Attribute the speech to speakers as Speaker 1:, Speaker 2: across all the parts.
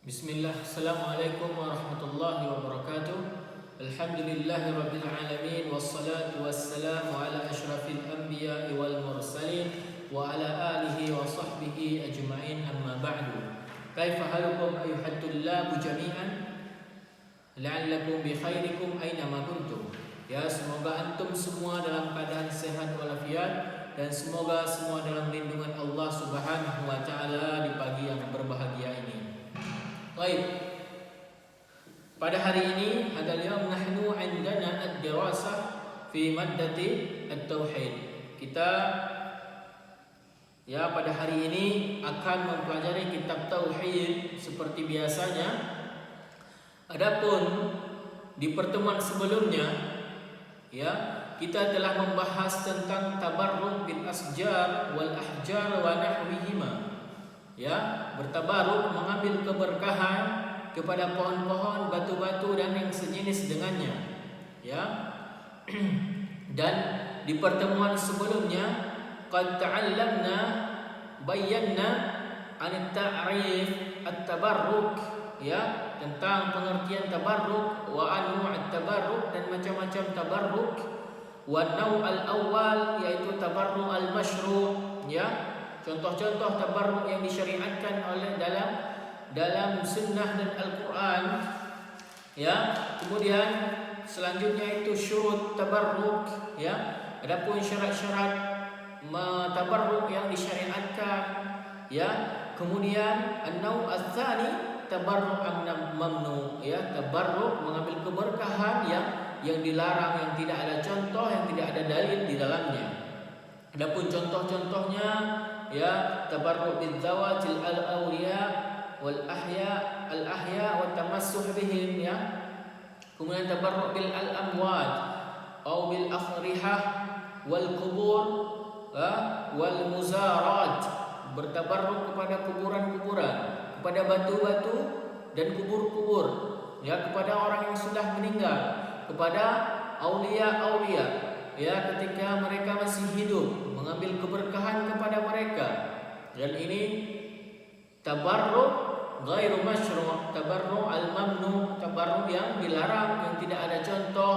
Speaker 1: Bismillah, Assalamualaikum warahmatullahi wabarakatuh. Alhamdulillahi rabbil alamin. Wassalatu wassalamu ala ashrafil anbiya'i wal mursalin wa ala alihi wa sahbihi ajma'in, amma ba'du. Kaifa halukum ayuhat tullabu jami'an? La'allakum bi khairikum aynama kuntum. Ya, semoga antum semua dalam keadaan sehat walafiat, dan semoga semua dalam lindungan Allah Subhanahu wa taala di pagi yang berbahagia ini. Baik. Pada hari ini adalah nahnu indana ad-dirasah fi maddati at-tauhid. Kita pada hari ini akan mempelajari kitab tauhid seperti biasanya. Adapun di pertemuan sebelumnya kita telah membahas tentang tabarruk bil asjar wal ahjar wa nahwihima. Bertabaruk, mengambil keberkahan kepada pohon-pohon, batu-batu dan yang sejenis dengannya. Dan di pertemuan sebelumnya qad ta'allamna bayyana an ta'rif at-tabarruk, tentang pengertian tabarruk wa anwa' at-tabarruk dan macam-macam tabarruk. Wa naw' al-awwal yaitu tabarruk al-masyru', contoh-contoh tabarruk yang disyariatkan oleh dalam sunnah dan Al-Quran. Kemudian selanjutnya itu syurut tabarruk, adapun syarat-syarat tabarruk yang disyariatkan. Kemudian an-naw' ats-tsani tabarruk mamnu, tabarruk mengambil keberkahan yang dilarang, yang tidak ada contoh, yang tidak ada dalil di dalamnya. Adapun contoh-contohnya tabarruk bil zawatil al-awliya wal ahya wa tamassuh bihim, kemudian tabarruk bil al-amwat atau bil akhrihah wal qubur wal muzarat, bertabarruk kepada kuburan-kuburan, kepada batu-batu dan kubur-kubur, kepada orang yang sudah meninggal, kepada aulia-aulia ketika mereka masih hidup, mengambil keberkahan kepada mereka. Dan ini tabarruk ghairu masyru', tabarruk al-mamnu, tabarruk yang dilarang, yang tidak ada contoh,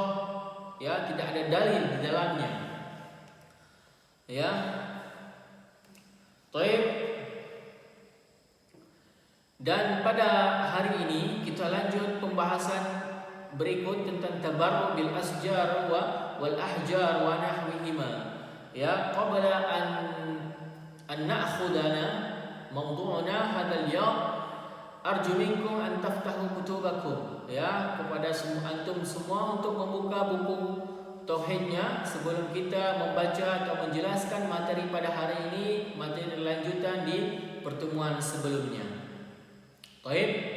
Speaker 1: tidak ada dalil di dalamnya. Baik. Dan pada hari ini kita lanjut pembahasan berikut tentang tabarruk bil asjar wal ahjar wa nahwihima. Qabla an na'khudana mawdu'una hadzal yawm, arju minkum an taftahu kutubakum, kepada semua antum semua untuk membuka buku tauhidnya sebelum kita membaca atau menjelaskan materi pada hari ini, materi lanjutan di pertemuan sebelumnya. Baik.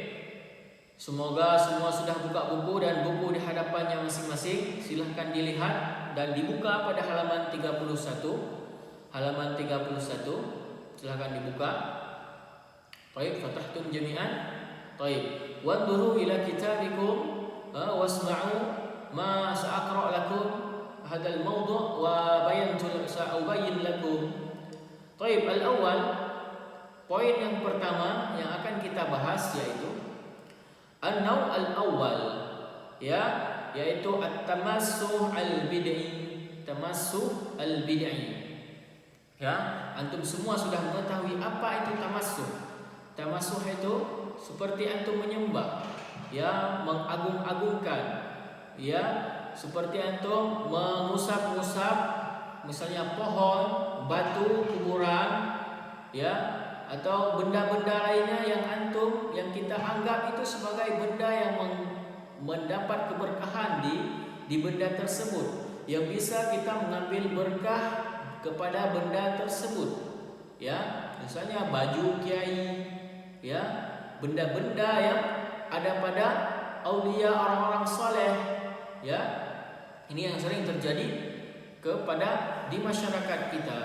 Speaker 1: Semoga semua sudah buka buku dan buku di hadapannya masing-masing. Silahkan dilihat dan dibuka pada halaman 31. Halaman 31. Silahkan dibuka. Baik, fatahtum jami'an. Baik. Wadhuru ila kitabikum wasma'u ma sa'aqra' lakum hadzal mawdu' wa sa'ubayyin lakum. Baik, al-awwal, poin yang pertama yang akan kita bahas yaitu an-naw' al-awwal, yaitu at-tamassuh al-bid'i, tamassuh al-bid'i. Antum semua sudah mengetahui apa itu tamassuh. Tamassuh itu seperti antum menyembah, mengagung-agungkan, seperti antum mengusap-usap misalnya pohon, batu, kuburan, atau benda-benda lainnya yang kita anggap itu sebagai benda yang mendapat keberkahan di benda tersebut, yang bisa kita mengambil berkah kepada benda tersebut. Misalnya baju kiai, benda-benda yang ada pada aulia, orang-orang saleh. Ini yang sering terjadi di masyarakat kita.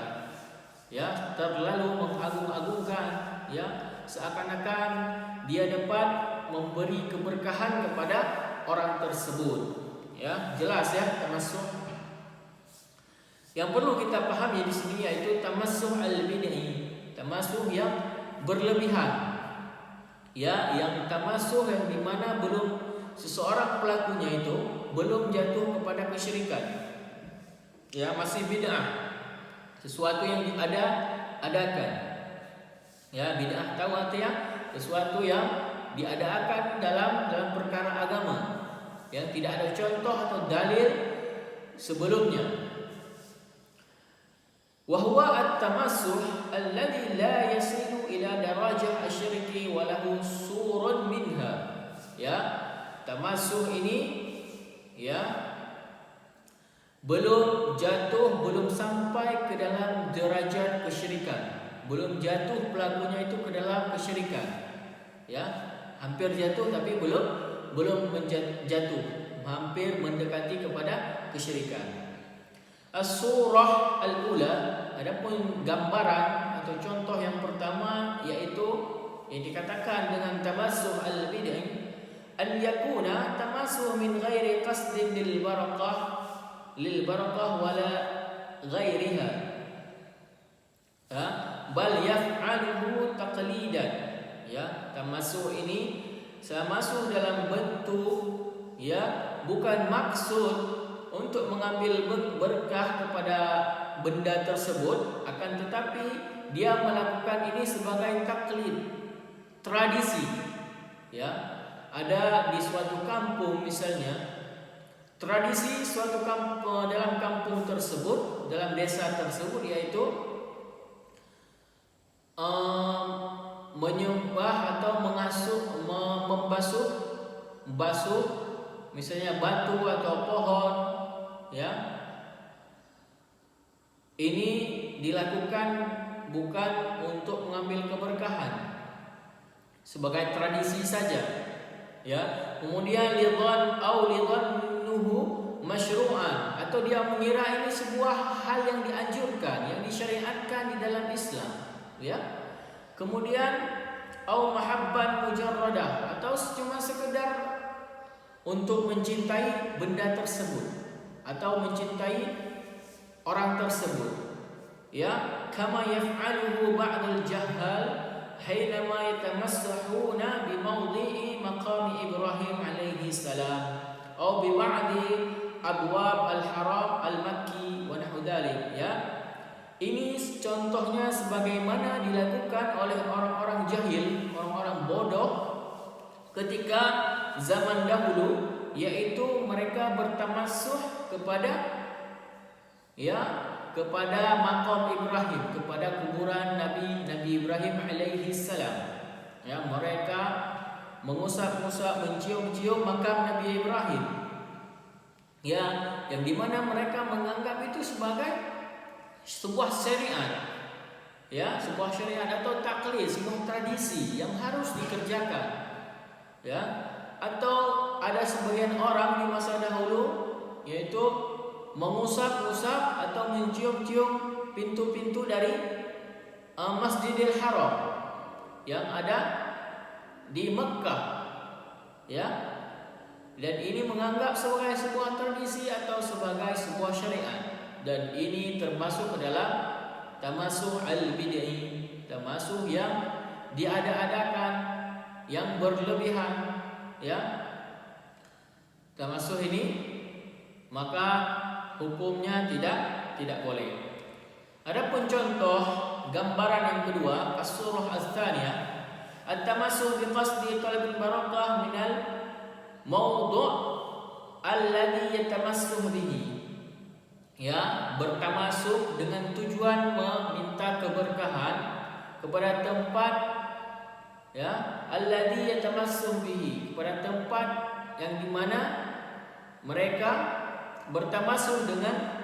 Speaker 1: Terlalu mengagung-agungkan, seakan-akan dia dapat memberi keberkahan kepada orang tersebut. Jelas tamassuh. Yang perlu kita pahami di sini yaitu tamassuh al-bid'i, tamassuh yang berlebihan. ya, yang tamasuh yang dimana belum seseorang pelakunya itu belum jatuh kepada kesyirikan, ya, masih bid'ah, sesuatu yang adakan, ya, bid'ah tahu artinya sesuatu yang diadakan dalam perkara agama yang tidak ada contoh atau dalil sebelumnya. Wa huwa at-tamassuh alladhi la yasilu ila darajah asy-syirki wa lahu surun minha. Ya, tamassuh ini ya belum jatuh, belum sampai ke dalam derajat kesyirikan. Belum jatuh pelakunya itu ke dalam kesyirikan. Ya, hampir jatuh tapi belum jatuh, hampir mendekati kepada kesyirikan. As-surah al-ula, adapun gambaran atau contoh yang pertama yaitu yang dikatakan dengan tamassuh al-bid'ah, an yakuna tamassuh min ghairi qasdin lil barakah wala ghairiha, bal yaf'aluhu taqlidan. Ya, tamassuh ini tamassuh dalam bentuk ya bukan maksud untuk mengambil berkah kepada benda tersebut, akan tetapi dia melakukan ini sebagai taklid, tradisi. Ya, ada di suatu kampung misalnya, tradisi suatu kampung, dalam kampung tersebut, dalam desa tersebut, yaitu menyembah atau membasuh misalnya batu atau pohon, ya. Ini dilakukan bukan untuk mengambil keberkahan, sebagai tradisi saja, ya. Kemudian lidhan au lidhannuhu masyru'an, atau dia mengira ini sebuah hal yang dianjurkan, yang disyariatkan di dalam Islam, ya. Kemudian au mahabban mujarradah, atau cuma sekedar untuk mencintai benda tersebut atau mencintai orang tersebut, ya, kama yaf'aluhu ba'dul jahal hainama yatamassahuna bi mawdi'i maqami Ibrahim alaihi salam atau bi ba'di abwab al-haram al-makki wa nahwu dzalik. Ya, ini contohnya sebagaimana dilakukan oleh orang-orang jahil, orang-orang bodoh ketika zaman dahulu, yaitu mereka bertamassuh kepada makam Ibrahim, kepada kuburan Nabi Ibrahim alaihi salam. Ya, mereka mengusap-usap, mencium-cium makam Nabi Ibrahim. Ya, yang dimana mereka menganggap itu sebagai sebuah syariat. Ya, sebuah syariat atau taklid, sebuah tradisi yang harus dikerjakan. Ya, atau ada sebagian orang di masa dahulu yaitu mengusap-usap atau mencium-cium pintu-pintu dari Masjidil Haram yang ada di Mekah, ya. Dan ini menganggap sebagai sebuah tradisi atau sebagai sebuah syariat, dan ini termasuk ke dalam tamassuh al-bid'i, tamassuh yang diada-adakan, yang berlebihan, ya. Tamassuh ini maka hukumnya tidak boleh. Adapun contoh gambaran yang kedua, as-surah ats-tsaniyah, at-tamassuh bi qasdi talab barakah minal mawdu' alladhi yatamassuh bihi. Ya, bertamasuk dengan tujuan meminta keberkahan kepada tempat, ya, alladhi yatamassuh bihi, kepada tempat yang dimana mereka bertamasuk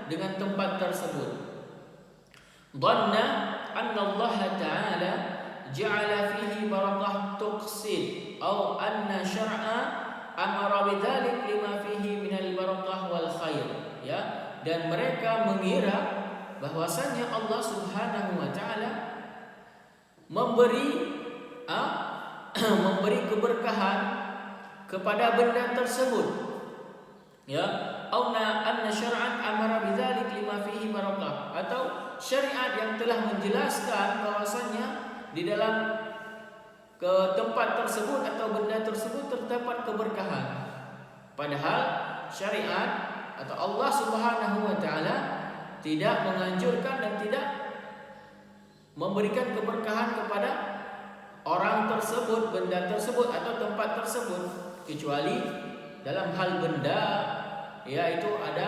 Speaker 1: dengan tempat tersebut. Dhanna anna Allah Ta'ala ja'ala fihi barakah tuqsid atau anna syar'a amara bidzalik lima fihi minal barakah wal khair. Ya, dan mereka mengira bahwasanya Allah Subhanahu wa taala memberi keberkahan kepada benda tersebut. Ya, anna syar'an amara bidzalik lima fihi barakah, atau syariat yang telah menjelaskan bahwasanya di dalam ke tempat tersebut atau benda tersebut terdapat keberkahan. Padahal syariat atau Allah Subhanahu wa taala tidak menganjurkan dan tidak memberikan keberkahan kepada orang tersebut, benda tersebut atau tempat tersebut, kecuali dalam hal benda, yaitu ada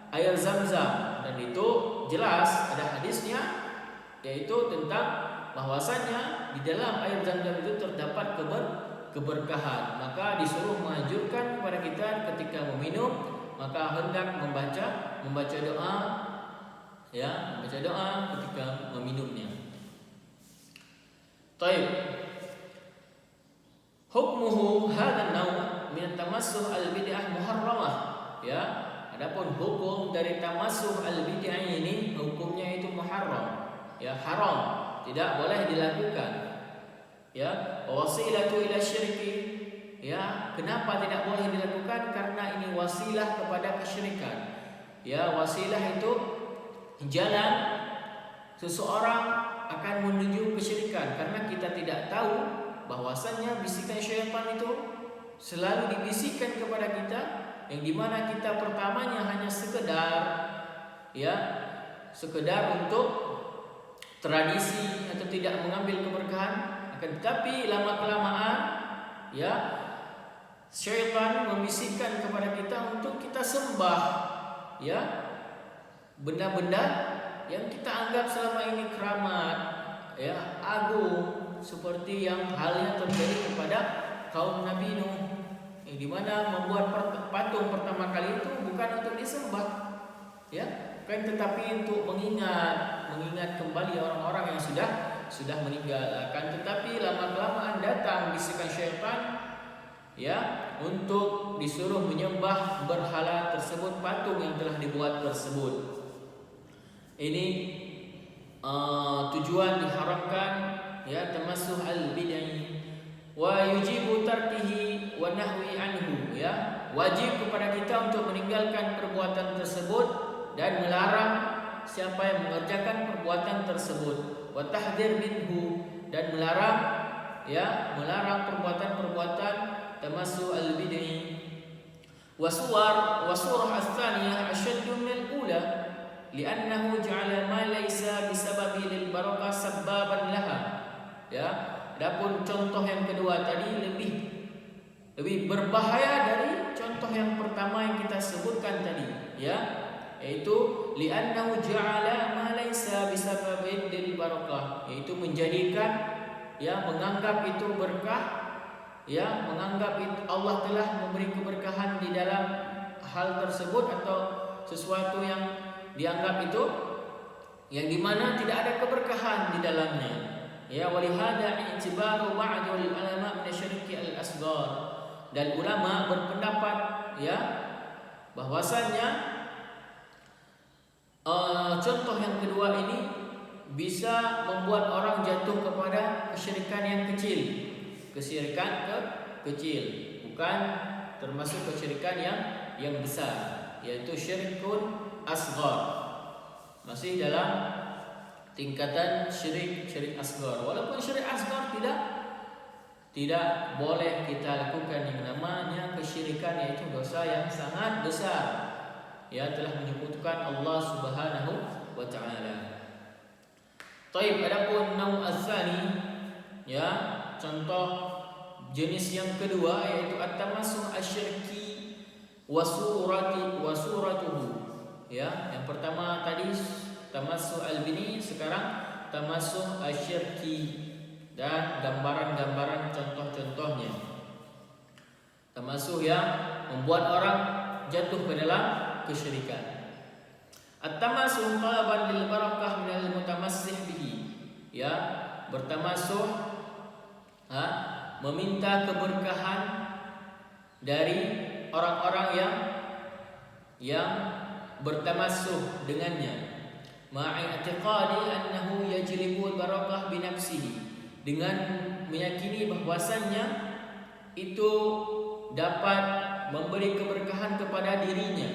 Speaker 1: air Zam-Zam, dan itu jelas ada hadisnya, yaitu tentang bahwasanya di dalam air Zam-Zam itu terdapat keberkahan. Maka disuruh menganjurkan kepada kita ketika meminum, maka hendak membaca doa, ya, membaca doa ketika meminumnya. Taib. Hukmuhu hadha an-naw' min tamassuh al-bid'ah muharramah. Ya, adapun hukum dari tamassuh al-bid'ah ini hukumnya itu muharram. Ya, haram, tidak boleh dilakukan. Ya, wasilatu ila syirki. Ya, kenapa tidak boleh dilakukan? Karena ini wasilah kepada kesyirikan. Ya, wasilah itu jalan seseorang akan menuju kesyirikan, karena kita tidak tahu bahwasannya bisikan syaitan itu selalu dibisikkan kepada kita, yang dimana kita pertamanya hanya sekedar untuk tradisi atau tidak mengambil keberkahan, akan tetapi lama kelamaan ya syaitan membisikkan kepada kita untuk kita sembah ya benda-benda yang kita anggap selama ini keramat, ya, agung, seperti yang halnya terjadi kepada kaum Nabi Nuh, yang dimana membuat patung pertama kali itu bukan untuk disembah, ya, kan, tetapi untuk mengingat kembali orang-orang yang sudah meninggal. Akan tetapi lama kelamaan datang bisikan syaitan, ya, untuk disuruh menyembah berhala tersebut, patung yang telah dibuat tersebut. Ini tujuan diharamkan, ya, tamassuh al-bid'ah wa yujibu tarkihi wa nahwi anhu, ya, wajib kepada kita untuk meninggalkan perbuatan tersebut dan melarang siapa yang mengerjakan perbuatan tersebut, wa tahdhir minhu, dan melarang perbuatan-perbuatan tamassuh al-bid'ah. Wa surah as-tsaniyah ashaddu min al-ula li'annahu ja'ala ma laysa bisababi lil barakah sabbaban laha. Ya, adapun contoh yang kedua tadi lebih berbahaya dari contoh yang pertama yang kita sebutkan tadi, ya, yaitu li'annahu ja'ala ma laysa bisababi lil barakah, yaitu menjadikan, ya, menganggap itu berkah, ya, menganggap itu Allah telah memberi keberkahan di dalam hal tersebut atau sesuatu yang dianggap itu yang dimana tidak ada keberkahan di dalamnya. Ya, walihada i'tibaru ba'dul ulama min asyirki al-asghar, dan ulama berpendapat, ya, bahwasannya contoh yang kedua ini bisa membuat orang jatuh kepada kesyirikan yang kecil, bukan termasuk kesyirikan yang besar, yaitu syirkun asghar, masih dalam tingkatan syirik asghar. Walaupun syirik asghar tidak boleh kita lakukan, yang namanya kesyirikan, yaitu dosa yang sangat besar, ya, telah menyebutkan Allah Subhanahu wa taala. Taib, adapun naum ats-tsani, ya, contoh jenis yang kedua, yaitu at-tamassuh asyirki wa suratuhu. Ya, yang pertama tadi tamassuh al-bini, sekarang tamassuh asyirki dan gambaran-gambaran contoh-contohnya. Tamassuh yang membuat orang jatuh ke dalam kesyirikan. At-tamassuh talaban lil barakah minal mutamassih bihi. Ya, bertamassuh, meminta keberkahan dari orang-orang yang bertamassuh dengannya. Ma'i'tiqadi annahu yajlibu barakah binafsihi, dengan meyakini bahwasannya itu dapat memberi keberkahan kepada dirinya.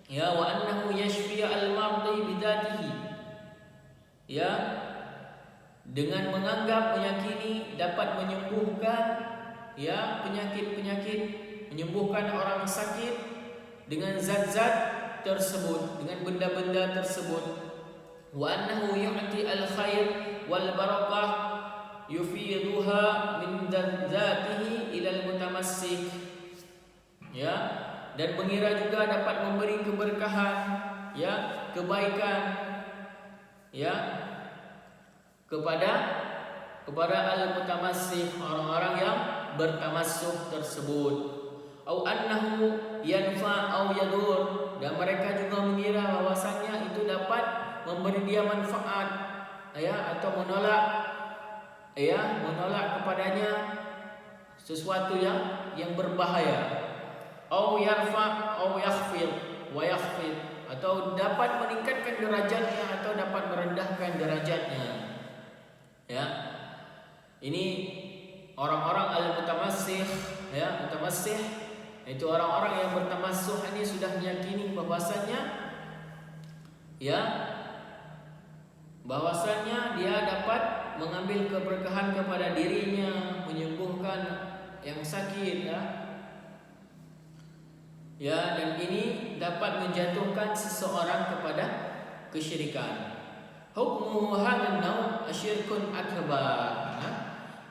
Speaker 1: Ya, wa annahu yashfi al-mardi bidatihi. Ya, dengan menganggap meyakini dapat menyembuhkan ya penyakit-penyakit, menyembuhkan orang sakit dengan zat-zat tersebut, dengan benda-benda tersebut. Wa annahu yu'ti al-khair wal barakah yufiduha min dzatihi ila al-mutamassik. Ya, dan mengira juga dapat memberi keberkahan, ya, kebaikan, ya, kepada al-mutamassik, orang-orang yang bertamassuk tersebut. Au annahu yanfa au yadur, dan mereka juga mengira bahwasanya itu dapat memberi dia manfaat, ya, atau menolak kepadanya sesuatu yang berbahaya. Au yarfa au yakhfid wa yakhfid, atau dapat meningkatkan derajatnya atau dapat merendahkan derajatnya. Ya. Ini orang-orang al-mutamassih, ya, mutamassih itu orang-orang yang bertamassuh ini sudah meyakini bahwasanya dia dapat mengambil keberkahan kepada dirinya, menyembuhkan yang sakit, ya, dan ini dapat menjatuhkan seseorang kepada kesyirikan. Hukmu hadzal naw' asyirkun akbar.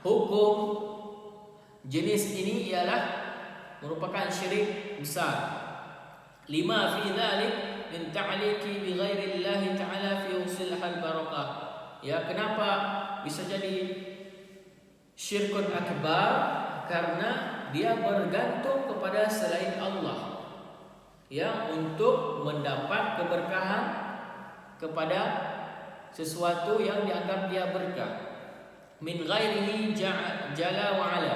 Speaker 1: Hukum jenis ini ialah merupakan syirik besar. Lima fi dzalik min ta'liqi bi ghairi Allah ta'ala fi usul al-barakah. Ya, kenapa bisa jadi syirkun akbar? Karena dia bergantung kepada selain Allah, ya, untuk mendapat keberkahan kepada sesuatu yang dianggap dia berkah. Min ghairihi jalla wa ala,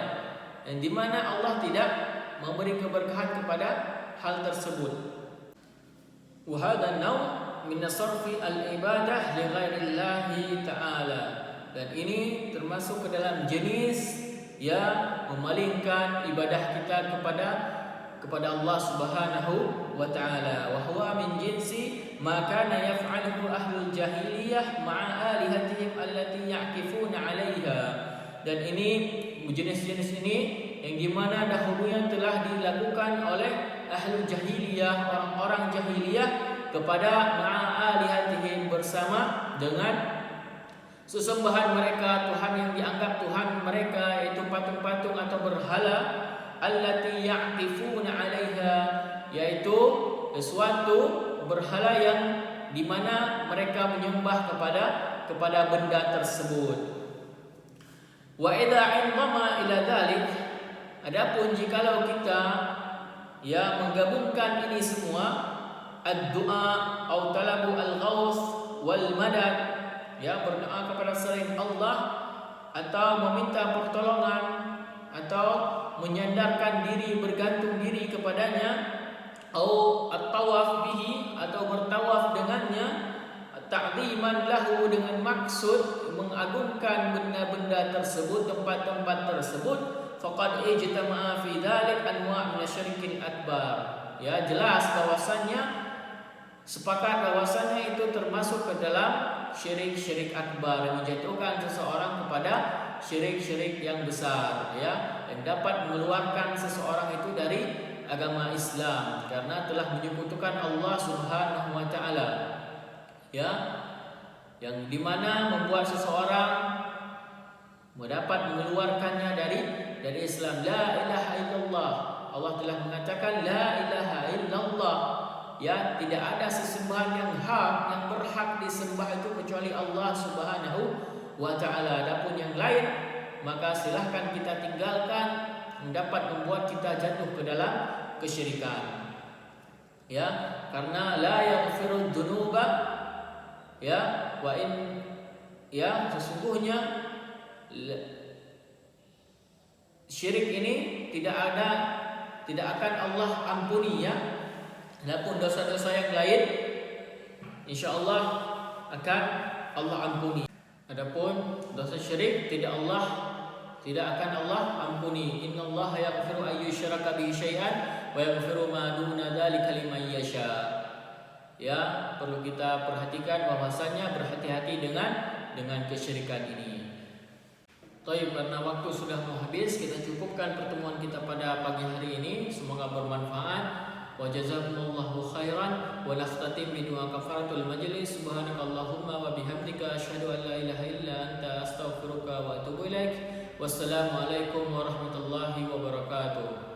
Speaker 1: dan di mana Allah tidak memberi keberkahan kepada hal tersebut. Wa hadha naw' min sarfi al-ibadah li ghairillahi ta'ala, dan ini termasuk ke dalam jenis yang memalingkan ibadah kita kepada Allah Subhanahu wa taala. Wa huwa min jinsi ma kana yaf'aluhu ahlul jahiliyah ma'a alihatihim allati ya'kifuna 'alaiha. Dan ini jenis-jenis ini yang dimana dahulunya telah dilakukan oleh ahlul jahiliyah, orang-orang jahiliyah, kepada ma'a alihatihim, bersama dengan sesembahan mereka, Tuhan yang dianggap Tuhan mereka, yaitu patung-patung atau berhala, allati ya'kifuna 'alaiha, yaitu suatu berhala yang dimana mereka menyembah kepada benda tersebut. Wa idza 'indama ila dzalik, adapun jikalau kita menggabungkan ini semua, ad-du'a atau talabu al-ghaus wal madad, berdoa kepada selain Allah atau meminta pertolongan atau menyandarkan diri, bergantung diri kepadanya, atau at-tawaf bihi, atau bertawaf dengannya, ta'ziman lahu, dengan maksud mengagungkan benda-benda tersebut, tempat-tempat tersebut, faqad ijtama'a fi dzalik anwa' min asyirkil akbar. Ya, jelas bahwasannya, sepakat bahwasannya itu termasuk ke dalam syirik-syirik akbar, yang menjatuhkan seseorang kepada syirik-syirik yang besar, ya, yang dapat mengeluarkan seseorang itu dari agama Islam karena telah menyekutukan Allah Subhanahu wa taala, ya, yang dimana membuat seseorang mendapat mengeluarkannya dari Islam. La ilaha illallah, Allah telah mengatakan la ilaha illallah, ya, tidak ada sesembahan yang berhak disembah itu kecuali Allah Subhanahu wa taala. Adapun yang lain maka silahkan kita tinggalkan, dapat membuat kita jatuh ke dalam kesyirikan, ya, karena la yaghfiru dzunuba, ya, wa in, ya, sesungguhnya syirik ini tidak akan Allah ampuni, ya. Adapun dosa-dosa yang lain insyaallah akan Allah ampuni. Adapun dosa syirik tidak akan Allah ampuni. Innallaha yaghfiru an yushraka bihi syai'an wa yaghfiru ma duna dzalika liman yasha. Ya, perlu kita perhatikan bahwasanya berhati-hati dengan dengan kesyirikan ini. Taib, karena waktu sudah mau habis, kita cukupkan pertemuan kita pada pagi hari ini. Semoga bermanfaat. Wa jazakumullahu khairan wa nakhtatim bi du'a kafaratul majlis. Subhanakallahumma wa bihamdika asyhadu an la ilaha illa anta astaghfiruka wa atubu ilaik. Wassalamualaikum warahmatullahi wabarakatuh.